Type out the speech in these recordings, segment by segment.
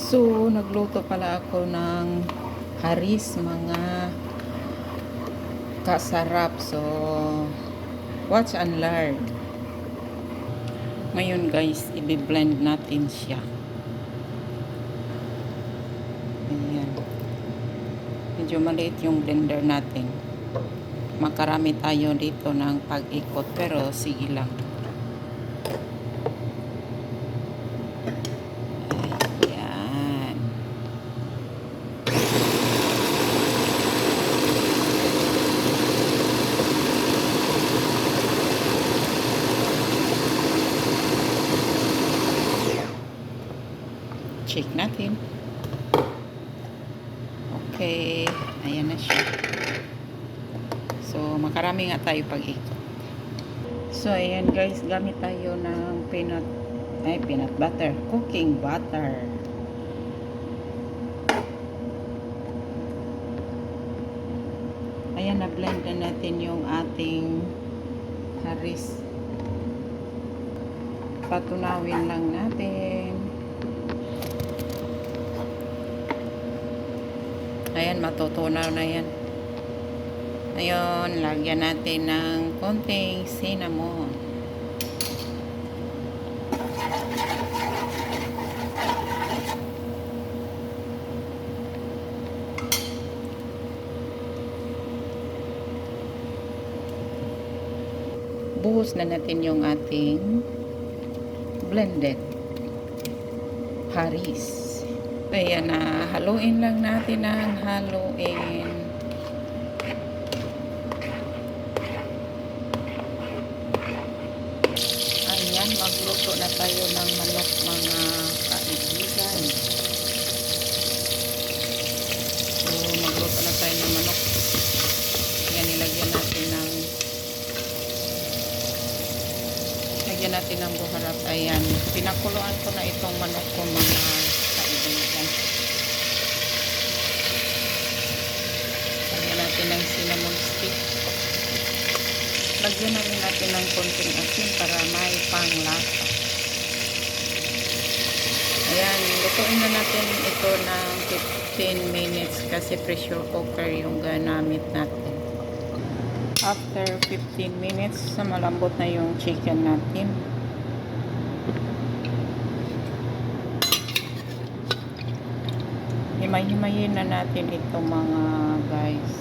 So, nagluto pala ako ng haris, mga kasarap. So, watch and learn. Ngayon guys, i-blend natin siya. Ayan. Medyo maliit yung blender natin. Makarami tayo dito ng pag-ikot, pero sige lang. Ayan. Check natin. Okay, ayan na siya. So, makarami nga tayo pag-ikot. So, ayan guys, gamit tayo ng peanut butter, cooking butter. Ayan, na-blend na natin yung ating haris. Patunawin lang natin. Ayan, matutunaw na yan. Ayun, lagyan natin ng konting cinnamon. Buhos na natin yung ating blended haris. Ayan na, haluin lang natin ng haluin. Ayan, magluto na tayo ng manok, mga kaibigan. So, magluto na tayo ng manok. Ayan, nilagyan natin ng buharap. Ayan, pinakuluan ko na itong manok ko, mga kaibigan. Lagyan natin ng cinnamon stick. Lagyan natin ng konting asin para may panglasa. Ayan, lutuin na natin ito ng 15 minutes kasi pressure cooker yung gamit natin. After 15 minutes, malambot na yung chicken natin. Himay-himayin na natin ito, mga guys.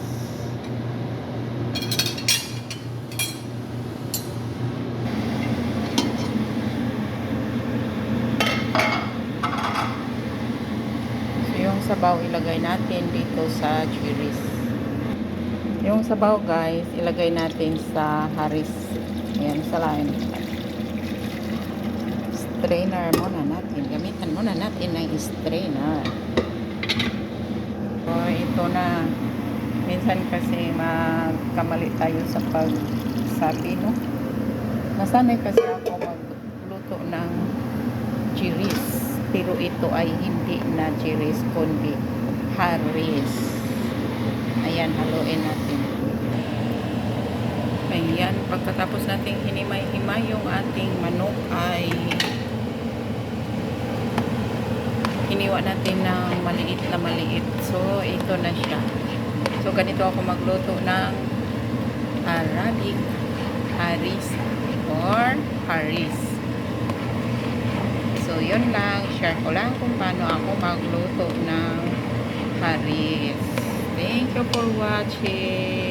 So, yung sabaw ilagay natin dito sa cherries. Yung sabaw guys, ilagay natin sa haris. Ayan, salain. Strainer muna natin. Gamitan muna natin ng strainer. So, ito na. Minsan kasi magkamali tayo sa pagsabi, no? Nasanay kasi ako magluto ng cherries. Pero ito ay hindi na cherries, kundi haris. Ayan, haluin natin. Ayan, pagkatapos nating hinimay-himay yung ating manok ay hiniwa natin ng maliit na maliit. So, ito na siya. So, ganito ako magluto ng Arabic haris or haris. So, yun lang. Share ko lang kung paano ako magluto ng haris. Thank you for watching.